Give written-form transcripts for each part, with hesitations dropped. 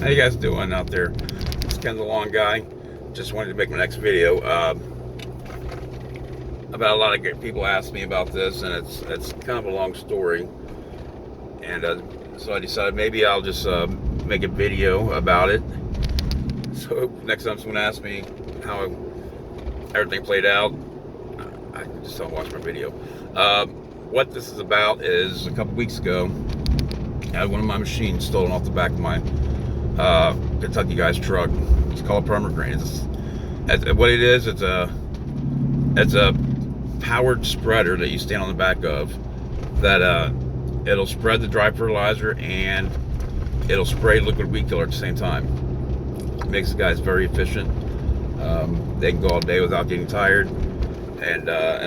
How you guys doing out there? It's Ken the Long Guy. Just wanted to make my next video about a lot of people ask me about this, and it's kind of a long story. And so I decided maybe I'll just make a video about it. So next time someone asks me how everything played out, I can just tell them watch my video. What this is about is a couple weeks ago, I had one of my machines stolen off the back of my Kentucky guy's truck. It's called a perma-grain. What it is, it's a powered spreader that you stand on the back of that it'll spread the dry fertilizer and it'll spray liquid weed killer at the same time. It makes the guys very efficient. They can go all day without getting tired and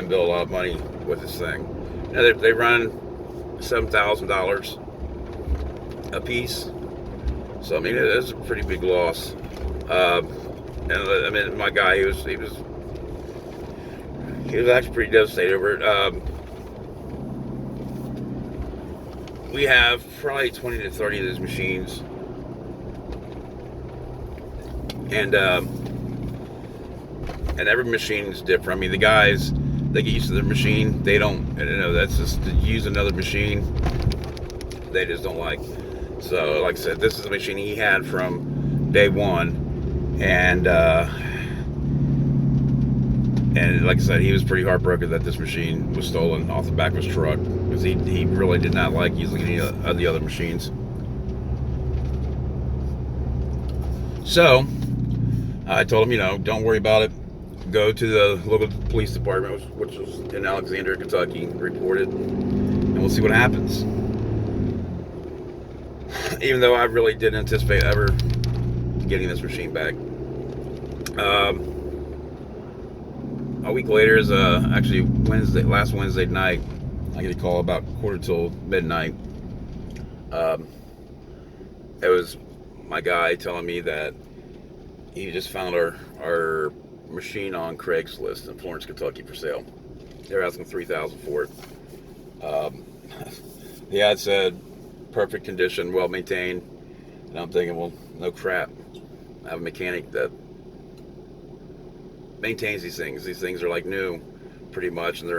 build a lot of money with this thing. You know, they run $7,000 a piece, so I mean it's a pretty big loss. And I mean, my guy, he was actually pretty devastated over it. We have probably 20 to 30 of these machines, and every machine is different. I mean, the guys, they get used to their machine. They don't, that's just to use another machine, they just don't like. So, like I said, this is a machine he had from day one, and like I said, he was pretty heartbroken that this machine was stolen off the back of his truck, because he really did not like using any of the other machines. So I told him, don't worry about it. Go to the local police department, which was in Alexandria, Kentucky, report it, and we'll see what happens. Even though I really didn't anticipate ever getting this machine back. A week later is actually last Wednesday night, I get a call about 1:45 midnight. It was my guy telling me that he just found our machine on Craigslist in Florence, Kentucky for sale. They're asking $3,000 for it. The ad said perfect condition, well maintained, and I'm thinking, well, no crap. I have a mechanic that maintains these things. These things are like new, pretty much, and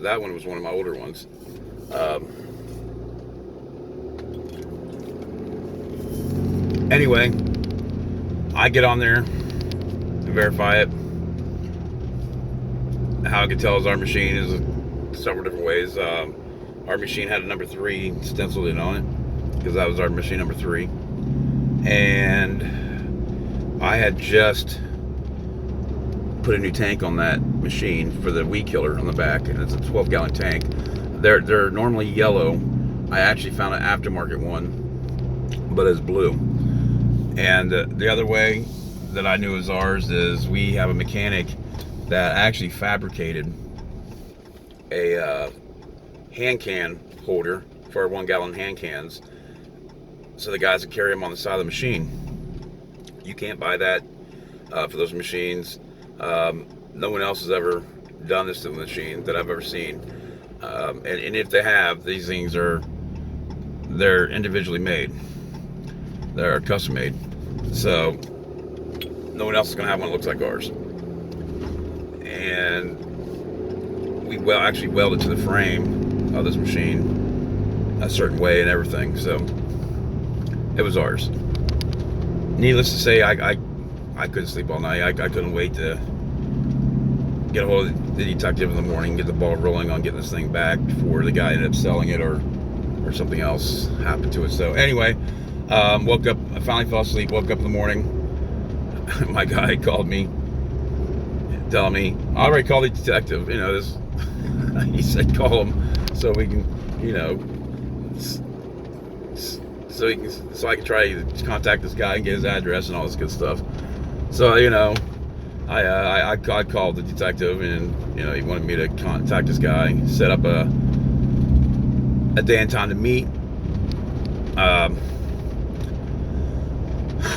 that one was one of my older ones. Anyway, I get on there and verify it. How I could tell is our machine is several different ways. Our machine had a number 3 stenciled in on it, because that was our machine number 3. And I had just put a new tank on that machine for the weed killer on the back, and it's a 12-gallon tank. They're normally yellow. I actually found an aftermarket one, but it's blue. And the other way that I knew it was ours is we have a mechanic that actually fabricated a hand can holder for our 1-gallon hand cans, so the guys can carry them on the side of the machine. You can't buy that for those machines. No one else has ever done this to the machine that I've ever seen. And if they have, these things they're individually made. They're custom made. So no one else is gonna have one that looks like ours. And we actually welded to the frame of this machine a certain way and everything, so it was ours. Needless to say, I couldn't sleep all night. I couldn't wait to get a hold of the detective in the morning, get the ball rolling on getting this thing back before the guy ended up selling it or something else happened to it. So anyway, woke up, I finally fell asleep, woke up in the morning. My guy called me telling me, I already called the detective, this. He said call him so we can, so I can try to contact this guy and get his address and all this good stuff. So I called the detective, and he wanted me to contact this guy, set up a day and time to meet. I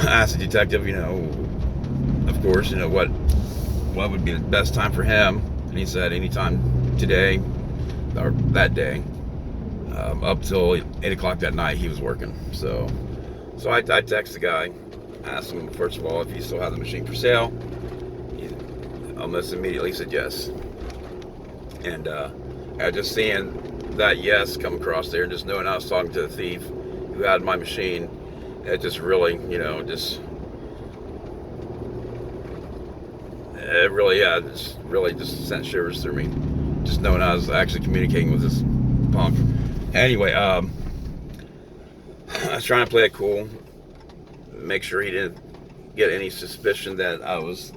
asked the detective, of course, what would be the best time for him, and he said anytime today or that day, up till 8 o'clock that night he was working. So So I text the guy, asked him first of all if he still had the machine for sale. He almost immediately said yes. And just seeing that yes come across there, and just knowing I was talking to the thief who had my machine, it just really, it really, just really just sent shivers through me. Just knowing I was actually communicating with this punk. Anyway, I was trying to play it cool, make sure he didn't get any suspicion that I was,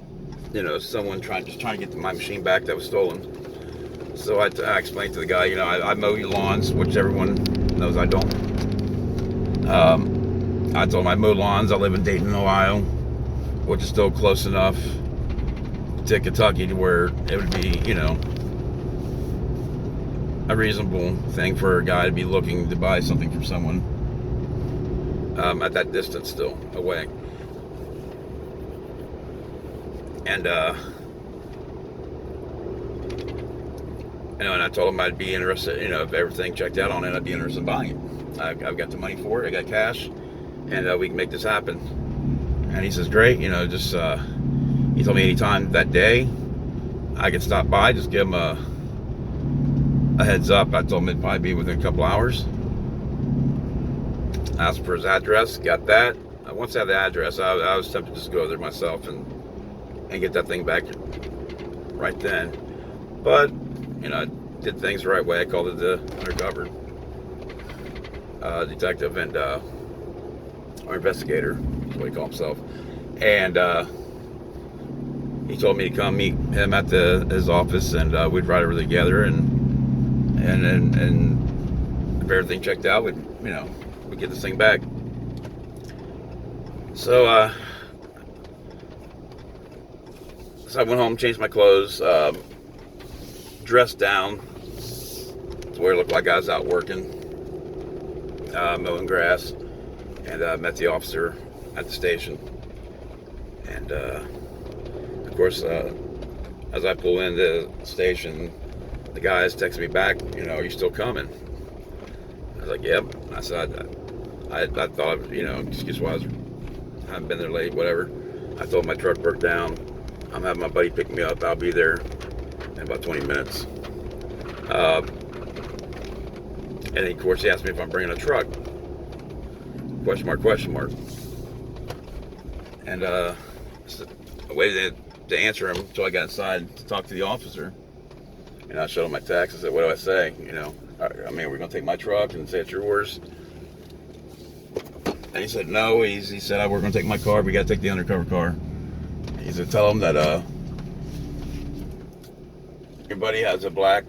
someone trying to get my machine back that was stolen. So I explained to the guy, I mow lawns, which everyone knows I don't. I told him I mow lawns. I live in Dayton, Ohio, which is still close enough to Kentucky to where it would be, a reasonable thing for a guy to be looking to buy something from someone at that distance still away. And and I told him I'd be interested, if everything checked out on it, I'd be interested in buying it. I've got the money for it, I got cash, and we can make this happen. And he says, great, he told me anytime that day I could stop by, just give him a heads up. I told him it'd probably be within a couple hours. Asked for his address, got that. Once I had the address, I was tempted to just go there myself and get that thing back right then. But, I did things the right way. I called it the undercover detective and or investigator, is what he called himself. And he told me to come meet him at his office, and we'd ride over together, and if everything checked out, we'd get this thing back. So I went home, changed my clothes, dressed down to where it looked like I was out working, mowing grass, and met the officer at the station. And of course, as I pull into the station, the guys texted me back, are you still coming? I was like, yep. I said, I thought, excuse why I haven't been there late, whatever. I told him my truck broke down. I'm having my buddy pick me up. I'll be there in about 20 minutes. And of course, he asked me if I'm bringing a truck. Question mark. And I waited to answer him until I got inside to talk to the officer. And I showed him my tax. I said, what do I say? We're going to take my truck and say it's yours. And he said, no. He said, we're going to take my car. We got to take the undercover car. He said, tell him that your buddy has a black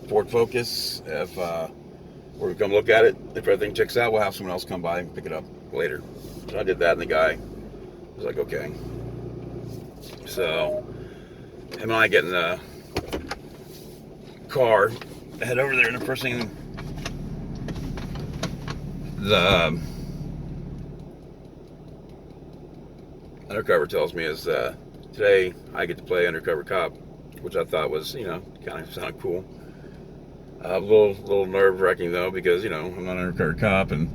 Ford Focus. If we're come look at it, if everything checks out, we'll have someone else come by and pick it up later. So I did that, and the guy was like, okay. So him and I get in the car, head over there, and the first thing the undercover tells me is today I get to play undercover cop, which I thought was, kind of sounded cool. A little nerve-wracking though, because I'm not an undercover cop, and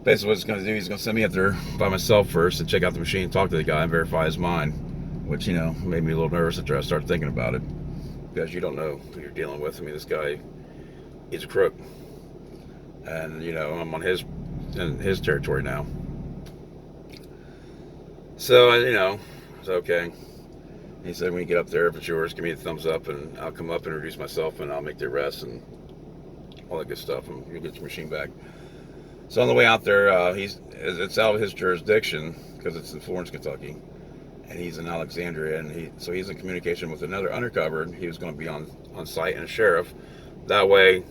basically what he's going to do, he's going to send me up there by myself first and check out the machine, talk to the guy, and verify his mind, which made me a little nervous after I started thinking about it, because you don't know who you're dealing with. I mean, this guy, he's a crook, and I'm on his territory now. So it's okay. He said, when you get up there, if it's yours, give me a thumbs up, and I'll come up and introduce myself, and I'll make the arrest and all that good stuff, and you'll get your machine back. So on the way out there, it's out of his jurisdiction because it's in Florence, Kentucky, and he's in Alexandria, and he's in communication with another undercover. And he was going to be on site, and a sheriff. That way,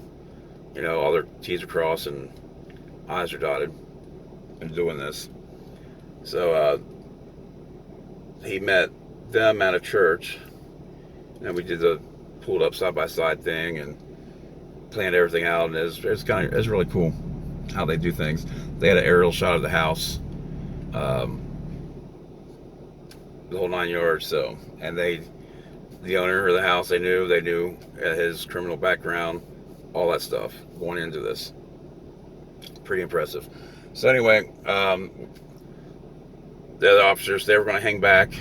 all their T's are crossed and I's are dotted in doing this. So he met them at a church, and we did the pulled up side by side thing and planned everything out, and it's really cool how they do things. They had an aerial shot of the house, the whole 9 yards. So, and the owner of the house, they knew his criminal background, all that stuff going into this. Pretty impressive. So anyway, the other officers, they were going to hang back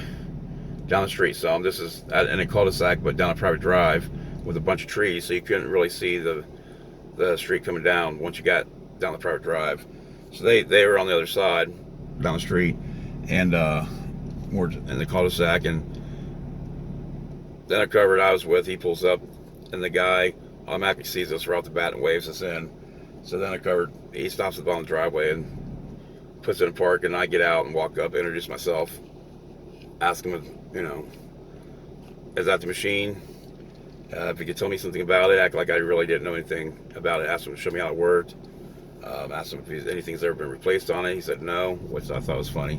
down the street. So this is in a cul-de-sac, but down a private drive with a bunch of trees, so you couldn't really see the street coming down once you got down the private drive. So they were on the other side down the street, and more in the cul-de-sac. And then a covered I was with, he pulls up, and the guy automatically sees us right off the bat and waves us in. So then a covered, he stops at the bottom of the driveway and puts it in park, and I get out and walk up, introduce myself, ask him, you know, is that the machine? If he could tell me something about it, act like I really didn't know anything about it. Asked him to show me how it worked. Asked him if anything's ever been replaced on it. He said no, which I thought was funny.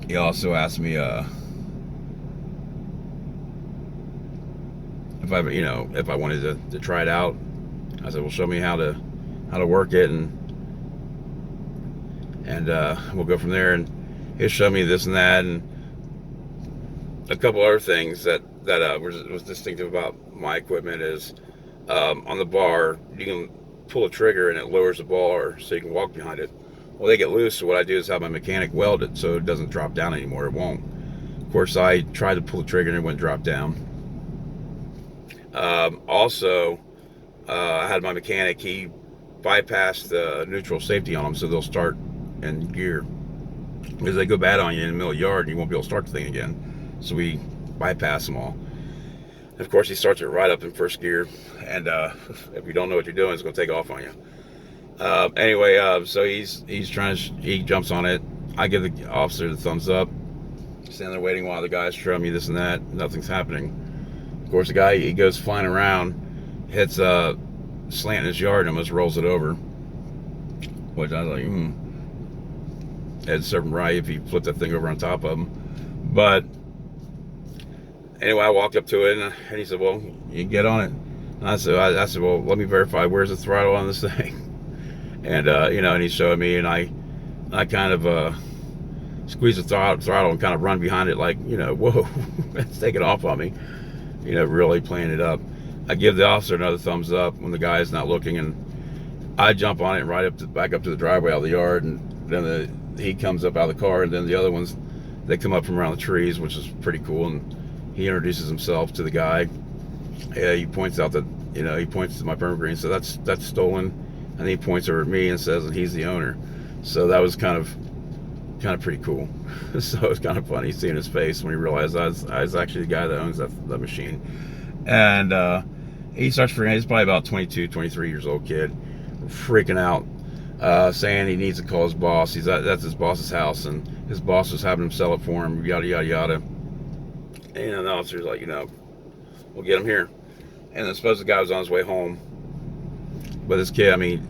He also asked me if I wanted to try it out. I said, well, show me how to work it, and we'll go from there. And he'll show me this and that, and a couple other things that was distinctive about my equipment is on the bar, you can pull a trigger and it lowers the bar so you can walk behind it. Well, they get loose, so what I do is have my mechanic weld it so it doesn't drop down anymore. It won't. Of course, I tried to pull the trigger and it wouldn't drop down. Also, I had my mechanic, he bypassed the neutral safety on them so they'll start in gear. Because they go bad on you in the middle of the yard and you won't be able to start the thing again. So we bypass them all. And of course, he starts it right up in first gear, and if you don't know what you're doing, it's going to take off on you. Anyway, so he jumps on it. I give the officer the thumbs up. Stand there waiting while the guys show me this and that. Nothing's happening. Of course, the guy, he goes flying around, hits a slant in his yard, and almost rolls it over. Which I was like, it'd serve him right if he flipped that thing over on top of him. But anyway, I walked up to it, and he said, well, you can get on it. And I said, well, let me verify, where's the throttle on this thing? And, and he showed me, and I kind of squeezed the throttle and kind of run behind it like, whoa, it's taking off on me. Really playing it up. I give the officer another thumbs up when the guy is not looking, and I jump on it and back up to the driveway out of the yard, and then he comes up out of the car, and then the other ones, they come up from around the trees, which is pretty cool, and he introduces himself to the guy. He points out that, he points to my perma green, so that's stolen, and he points over at me and says that he's the owner. So that was kind of pretty cool. So it was kind of funny seeing his face when he realized I was actually the guy that owns that machine. And he starts freaking out. He's probably about 22, 23 years old kid, freaking out, saying he needs to call his boss. That's his boss's house, and his boss was having him sell it for him, yada, yada, yada. And the officer's like, we'll get him here. And I suppose the guy was on his way home. But this kid,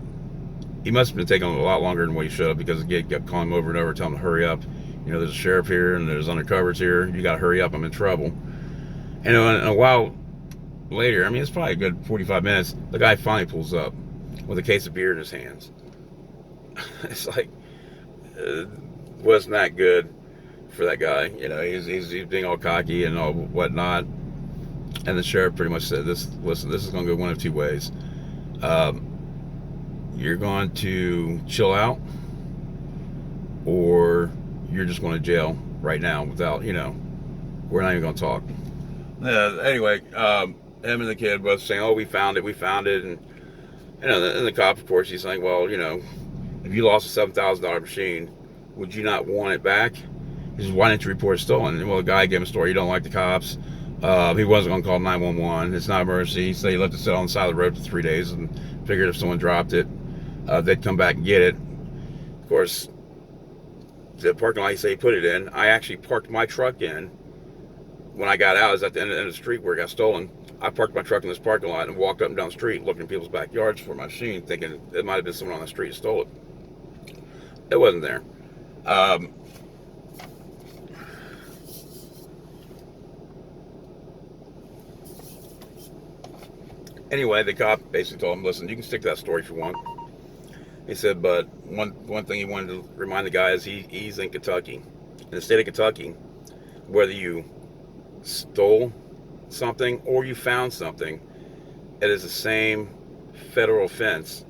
he must have been taking a lot longer than what he should have, because the kid kept calling him over and over, telling him to hurry up. There's a sheriff here and there's undercovers here. You got to hurry up. I'm in trouble. And a while later, it's probably a good 45 minutes, the guy finally pulls up with a case of beer in his hands. It's like, wasn't that good for that guy. He's being all cocky and all whatnot. And the sheriff pretty much said, listen, this is going to go one of two ways. You're going to chill out, or you're just going to jail right now without, we're not even going to talk. Anyway, him and the kid both saying, oh, we found it. And, and the cop, of course, he's saying, well, if you lost a $7,000 machine, would you not want it back? He says, why didn't you report it stolen? And, well, the guy gave him a story. You don't like the cops. He wasn't going to call 911. It's not an emergency. So he left it sit on the side of the road for 3 days and figured if someone dropped it, they'd come back and get it. Of course, the parking lot he said he put it in, I actually parked my truck in. When I got out, it was at the end of the street where it got stolen. I parked my truck in this parking lot and walked up and down the street looking in people's backyards for my machine, thinking it might have been someone on the street who stole it. It wasn't there. Anyway, the cop basically told him, listen, you can stick to that story if you want. He said, but one thing he wanted to remind the guy is he's in Kentucky. In the state of Kentucky, whether you stole something or you found something, it is the same federal offense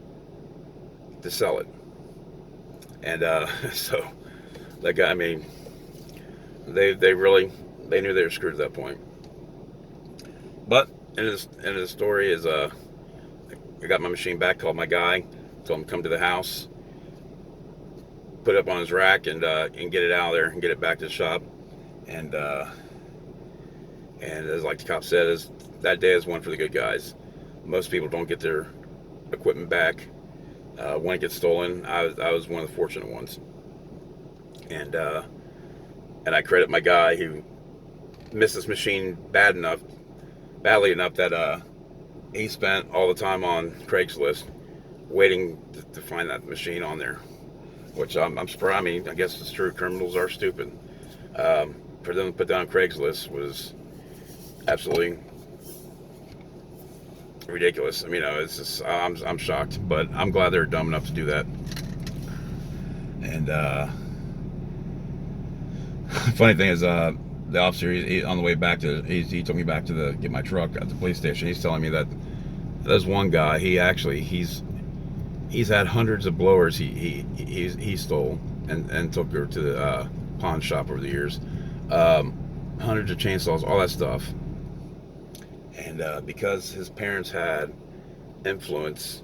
to sell it. And so that guy, I mean, they really they knew they were screwed at that point. But end of the story is I got my machine back, called my guy, told him to come to the house, put it up on his rack, and get it out of there and get it back to the shop. And as like the cop said, is that day is one for the good guys. Most people don't get their equipment back when it gets stolen. I was one of the fortunate ones, and I credit my guy who missed this machine badly enough that he spent all the time on Craigslist waiting to find that machine on there. Which I'm surprised. I mean, I guess it's true. Criminals are stupid. For them to put down Craigslist was absolutely ridiculous. I mean, it's just I'm shocked, but I'm glad they're dumb enough to do that. And funny thing is, the officer he on the way back he took me back to get my truck at the police station. He's telling me that there's one guy. He's had hundreds of blowers he stole and took her to the pawn shop over the years. Hundreds of chainsaws, all that stuff. And because his parents had influence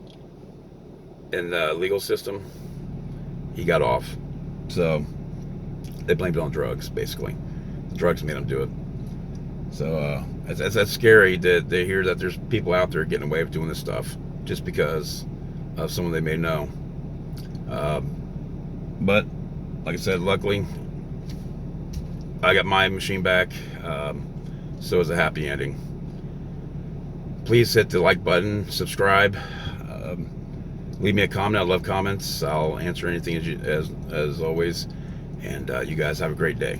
in the legal system, he got off. So they blamed it on drugs, basically. The drugs made him do it. So that's scary that they hear that there's people out there getting away with doing this stuff just because of someone they may know. But like I said, luckily I got my machine back. So it's a happy ending. Please hit the like button, subscribe, leave me a comment. I love comments. I'll answer anything as always. And you guys have a great day.